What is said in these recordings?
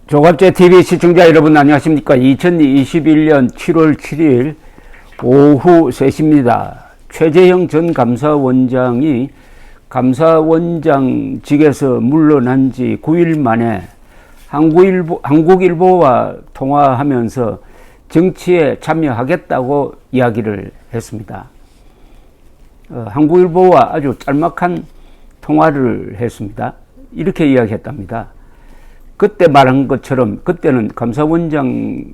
조갑제 TV 시청자 여러분 안녕하십니까? 2021년 7월 7일 오후 3시입니다. 최재형 전 감사원장이 감사원장직에서 물러난 지 9일 만에 한국일보와 통화하면서 정치에 참여하겠다고 이야기를 했습니다. 한국일보와 아주 짤막한 통화를 했습니다. 이렇게 이야기했답니다. 그때 말한 것처럼, 그때는 감사원장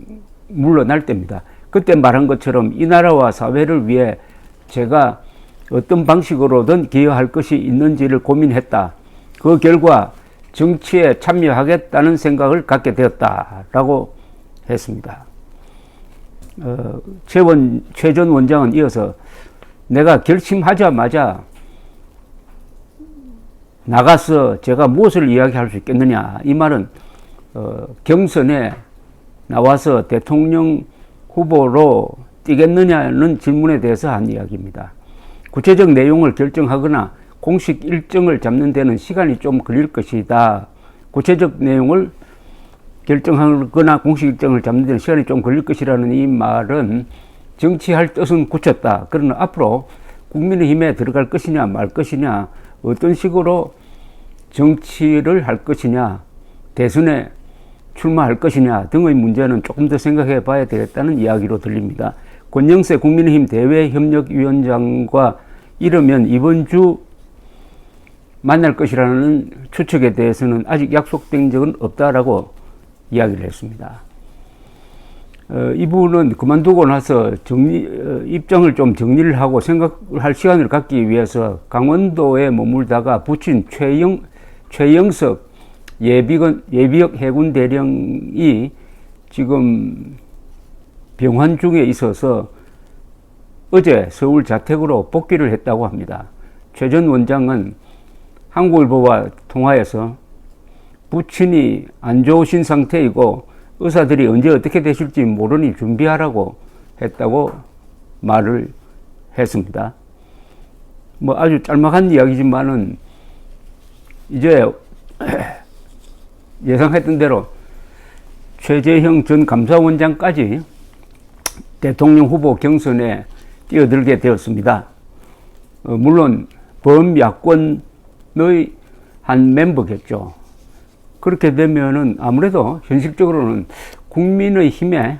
물러날 때입니다. 그때 말한 것처럼 이 나라와 사회를 위해 제가 어떤 방식으로든 기여할 것이 있는지를 고민했다. 그 결과 정치에 참여하겠다는 생각을 갖게 되었다라고 했습니다. 최 전 원장은 이어서 내가 결심하자마자 나가서 제가 무엇을 이야기할 수 있겠느냐. 이 말은 경선에 나와서 대통령 후보로 뛰겠느냐는 질문에 대해서 한 이야기입니다. 구체적 내용을 결정하거나 공식 일정을 잡는 데는 시간이 좀 걸릴 것이다. 구체적 내용을 결정하거나 공식 일정을 잡는 데는 시간이 좀 걸릴 것이라는 이 말은 정치할 뜻은 굳혔다. 그러나 앞으로 국민의힘에 들어갈 것이냐 말 것이냐, 어떤 식으로 정치를 할 것이냐, 대선에 출마할 것이냐 등의 문제는 조금 더 생각해 봐야 되겠다는 이야기로 들립니다. 권영세 국민의힘 대외협력위원장과 이르면 이번 주 만날 것이라는 추측에 대해서는 아직 약속된 적은 없다라고 이야기를 했습니다. 이분은 그만두고 나서 입장을 좀 정리를 하고 생각할 시간을 갖기 위해서 강원도에 머물다가 부친 최영석 예비역 해군 대령이 지금 병환 중에 있어서 어제 서울 자택으로 복귀를 했다고 합니다. 최 전 원장은 한국일보와 통화해서 부친이 안 좋으신 상태이고 의사들이 언제 어떻게 되실지 모르니 준비하라고 했다고 말을 했습니다. 뭐 아주 짤막한 이야기지만은 이제 예상했던 대로 최재형 전 감사원장까지 대통령 후보 경선에 뛰어들게 되었습니다. 물론 범야권의 한 멤버겠죠. 그렇게 되면은 아무래도 현실적으로는 국민의힘에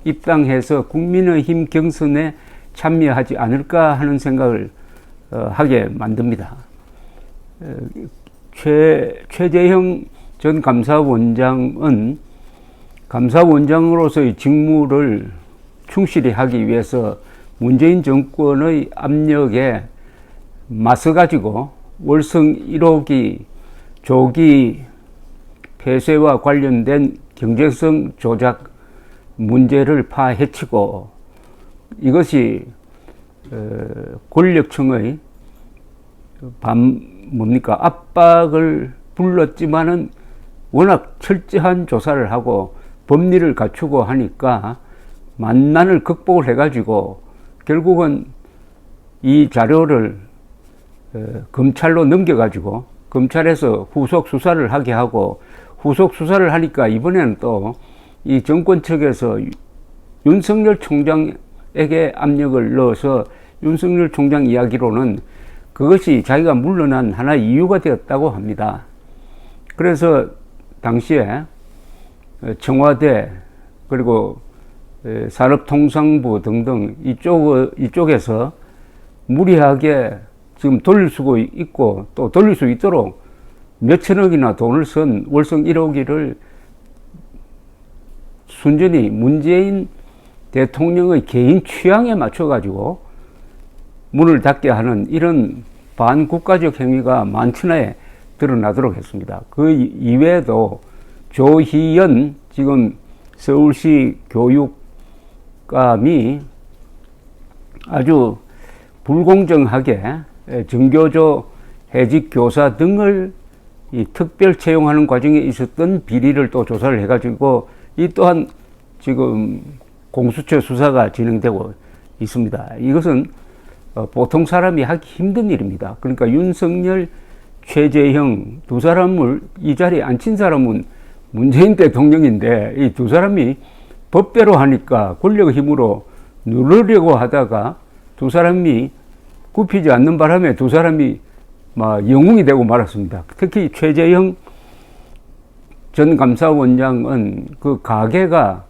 입당해서 국민의힘 경선에 참여하지 않을까 하는 생각을 하게 만듭니다. 최재형 전 감사원장은 감사원장으로서의 직무를 충실히 하기 위해서 문재인 정권의 압력에 맞서가지고 월성 1호기 조기 폐쇄와 관련된 경제성 조작 문제를 파헤치고 이것이 권력층의 압박을 불렀지만은 워낙 철저한 조사를 하고 법리를 갖추고 하니까 만난을 극복을 해가지고 결국은 이 자료를 검찰로 넘겨가지고 검찰에서 후속 수사를 하게 하고 후속 수사를 하니까 이번에는 또 이 정권 측에서 윤석열 총장에게 압력을 넣어서 윤석열 총장 이야기로는 그것이 자기가 물러난 하나의 이유가 되었다고 합니다. 그래서 당시에 청와대 그리고 산업통상부 등등 이쪽에서 무리하게 지금 돌릴 수 있고 또 돌릴 수 있도록 몇천억이나 돈을 쓴 월성 1호기를 순전히 문재인 대통령의 개인 취향에 맞춰가지고 문을 닫게 하는 이런 반국가적 행위가 만천하에 드러나도록 했습니다. 그 이외에도 조희연 지금 서울시 교육감이 아주 불공정하게 정교조 해직 교사 등을 이 특별 채용하는 과정에 있었던 비리를 또 조사를 해가지고 이 또한 지금 공수처 수사가 진행되고 있습니다. 이것은 보통 사람이 하기 힘든 일입니다. 그러니까 윤석열, 최재형 두 사람을 이 자리에 앉힌 사람은 문재인 대통령인데 이 두 사람이 법대로 하니까 권력의 힘으로 누르려고 하다가 두 사람이 굽히지 않는 바람에 두 사람이 막 영웅이 되고 말았습니다. 특히 최재형 전 감사원장은 그 가계가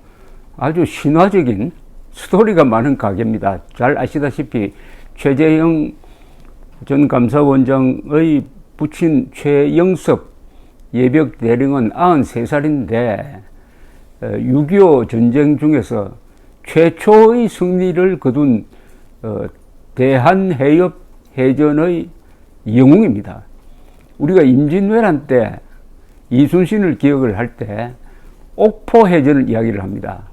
아주 신화적인 스토리가 많은 가계입니다. 잘 아시다시피 최재형 전 감사원장의 부친 최영섭 예벽 대령은 93살인데 6.25 전쟁 중에서 최초의 승리를 거둔 대한해협 해전의 영웅입니다. 우리가 임진왜란 때 이순신을 기억을 할 때 옥포 해전을 이야기를 합니다.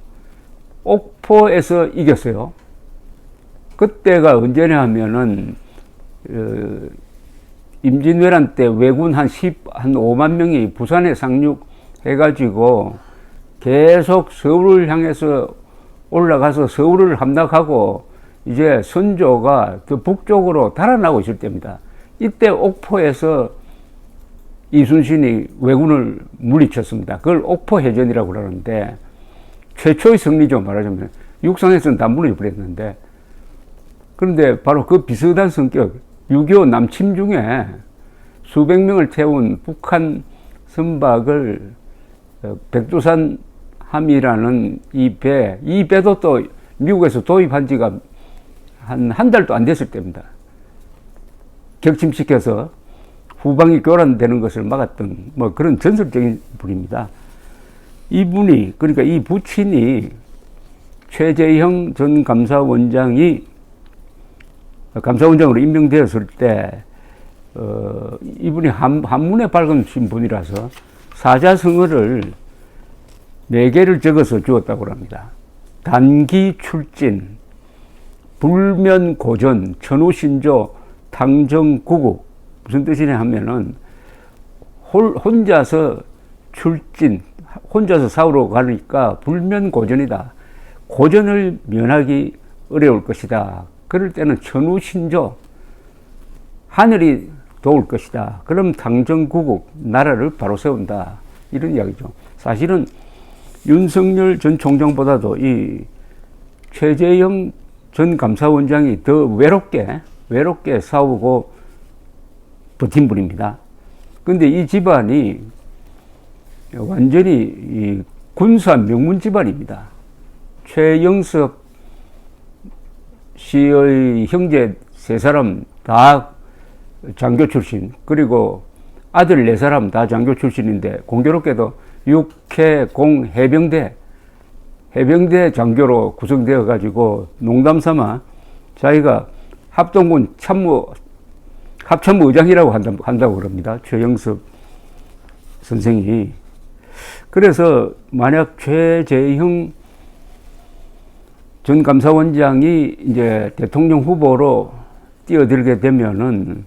옥포에서 이겼어요. 그때가 언제냐 하면은 임진왜란 때 왜군 한 5만 명이 부산에 상륙해가지고 계속 서울을 향해서 올라가서 서울을 함락하고 이제 선조가 그 북쪽으로 달아나고 있을 때입니다. 이때 옥포에서 이순신이 왜군을 물리쳤습니다. 그걸 옥포해전이라고 그러는데 최초의 승리죠. 말하자면 육상에서는 다 물려버렸는데, 그런데 바로 그 비슷한 성격 6.25 남침 중에 수백 명을 태운 북한 선박을 백두산 함이라는 이 배도 또 미국에서 도입한 지가 한 달도 안 됐을 때입니다. 격침시켜서 후방이 교란되는 것을 막았던 뭐 그런 전설적인 분입니다. 이분이, 그러니까 이 부친이 최재형 전 감사원장이 감사원장으로 임명되었을 때 이분이 한문에 밝으신 분이라서 사자성어를 4개를 적어서 주었다고 합니다. 단기 출진, 불면고전, 천우신조, 탕정구국. 무슨 뜻이냐 하면은 혼자서 출진, 혼자서 싸우러 가니까 불면고전이다. 고전을 면하기 어려울 것이다. 그럴 때는 천우신조, 하늘이 도울 것이다. 그럼 탕정구국, 나라를 바로 세운다. 이런 이야기죠. 사실은 윤석열 전 총장보다도 이 최재형 전 감사원장이 더 외롭게 싸우고 버틴 분입니다. 근데 이 집안이 완전히 이 군사 명문 집안입니다. 최영섭 씨의 형제 3사람 다 장교 출신, 그리고 아들 4사람 다 장교 출신인데 공교롭게도 육해공 해병대 장교로 구성되어 가지고 농담삼아 자기가 합동군 합참무 의장이라고 한다고 그럽니다. 최영섭 선생이. 그래서 만약 최재형 전 감사원장이 이제 대통령 후보로 뛰어들게 되면은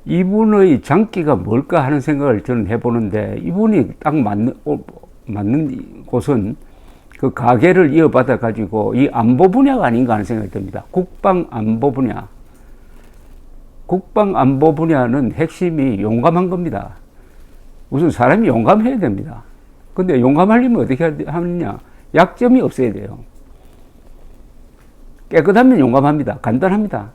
이분의 장기가 뭘까 하는 생각을 저는 해보는데, 이분이 딱 맞는 곳은 그 가계를 이어받아 가지고 이 안보 분야가 아닌가 하는 생각이 듭니다. 국방 안보 분야. 국방 안보 분야는 핵심이 용감한 겁니다. 우선 사람이 용감해야 됩니다. 근데 용감하려면 어떻게 하느냐? 약점이 없어야 돼요. 깨끗하면 용감합니다. 간단합니다.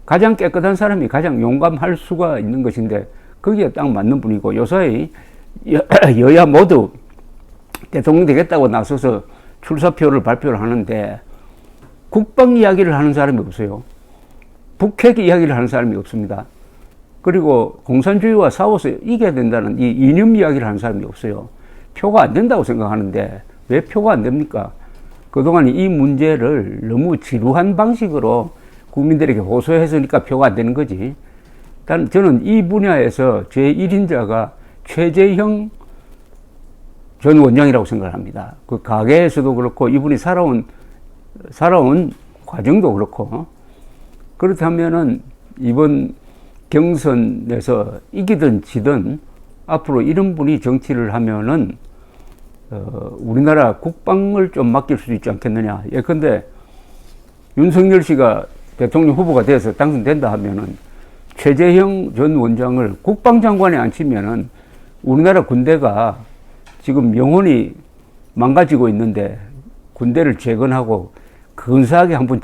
가장 깨끗한 사람이 가장 용감할 수가 있는 것인데 거기에 딱 맞는 분이고, 요사이 여야 모두 대통령 되겠다고 나서서 출사표를 발표를 하는데 국방 이야기를 하는 사람이 없어요. 북핵 이야기를 하는 사람이 없습니다. 그리고 공산주의와 싸워서 이겨야 된다는 이 이념 이야기를 하는 사람이 없어요. 표가 안 된다고 생각하는데 왜 표가 안 됩니까? 그동안 이 문제를 너무 지루한 방식으로 국민들에게 호소했으니까 표가 안 되는 거지. 일단 저는 이 분야에서 제1인자가 최재형 전 원장이라고 생각을 합니다. 그 가계에서도 그렇고 이분이 살아온 과정도 그렇고, 그렇다면은 이번 경선에서 이기든 지든 앞으로 이런 분이 정치를 하면은 우리나라 국방을 좀 맡길 수도 있지 않겠느냐. 예컨대 윤석열 씨가 대통령 후보가 돼서 당선된다 하면은 최재형 전 원장을 국방장관에 앉히면은 우리나라 군대가 지금 영혼이 망가지고 있는데 군대를 재건하고 근사하게 한번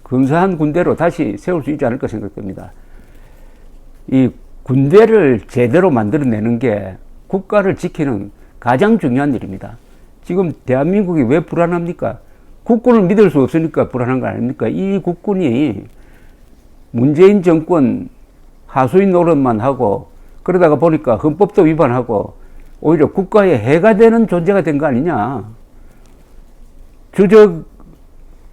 근사한 군대로 다시 세울 수 있지 않을까 생각됩니다. 이 군대를 제대로 만들어내는 게 국가를 지키는 가장 중요한 일입니다. 지금 대한민국이 왜 불안합니까? 국군을 믿을 수 없으니까 불안한 거 아닙니까? 이 국군이 문재인 정권 하수인 노릇만 하고 그러다가 보니까 헌법도 위반하고 오히려 국가에 해가 되는 존재가 된 거 아니냐. 주적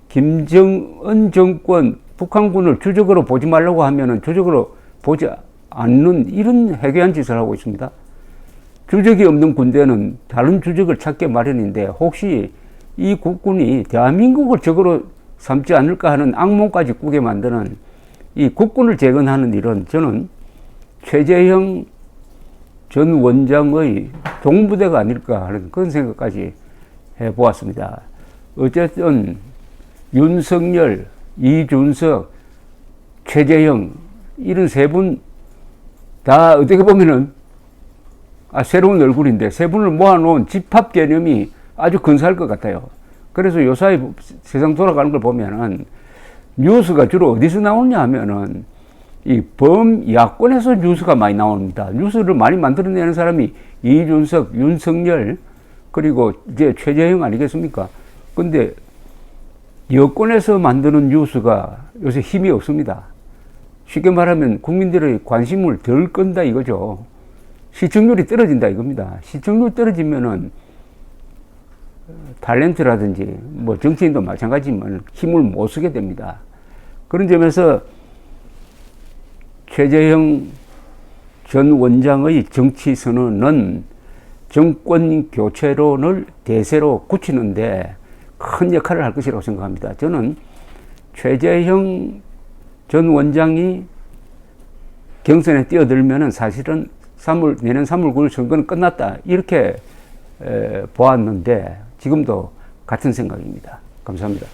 김정은 정권 북한군을 주적으로 보지 말라고 하면은 주적으로 보지 않는 이런 해괴한 짓을 하고 있습니다. 주적이 없는 군대는 다른 주적을 찾게 마련인데 혹시 이 국군이 대한민국을 적으로 삼지 않을까 하는 악몽까지 꾸게 만드는 이 국군을 재건하는 일은 저는 최재형 전 원장의 동부대가 아닐까 하는 그런 생각까지 해보았습니다. 어쨌든 윤석열, 이준석, 최재형 이런 세 분 다 어떻게 보면은 새로운 얼굴인데 세 분을 모아놓은 집합 개념이 아주 근사할 것 같아요. 그래서 요사이 세상 돌아가는 걸 보면은 뉴스가 주로 어디서 나오냐 하면은 이 범야권에서 뉴스가 많이 나옵니다. 뉴스를 많이 만들어내는 사람이 이준석, 윤석열 그리고 이제 최재형 아니겠습니까? 근데 여권에서 만드는 뉴스가 요새 힘이 없습니다. 쉽게 말하면 국민들의 관심을 덜 끈다 이거죠. 시청률이 떨어진다 이겁니다. 시청률 떨어지면은 탤런트라든지 뭐 정치인도 마찬가지지만 힘을 못 쓰게 됩니다. 그런 점에서 최재형 전 원장의 정치 선언은 정권 교체론을 대세로 굳히는데 큰 역할을 할 것이라고 생각합니다. 저는 최재형 전 원장이 경선에 뛰어들면은 사실은 내년 3월 9일 선거는 끝났다. 이렇게 보았는데 지금도 같은 생각입니다. 감사합니다.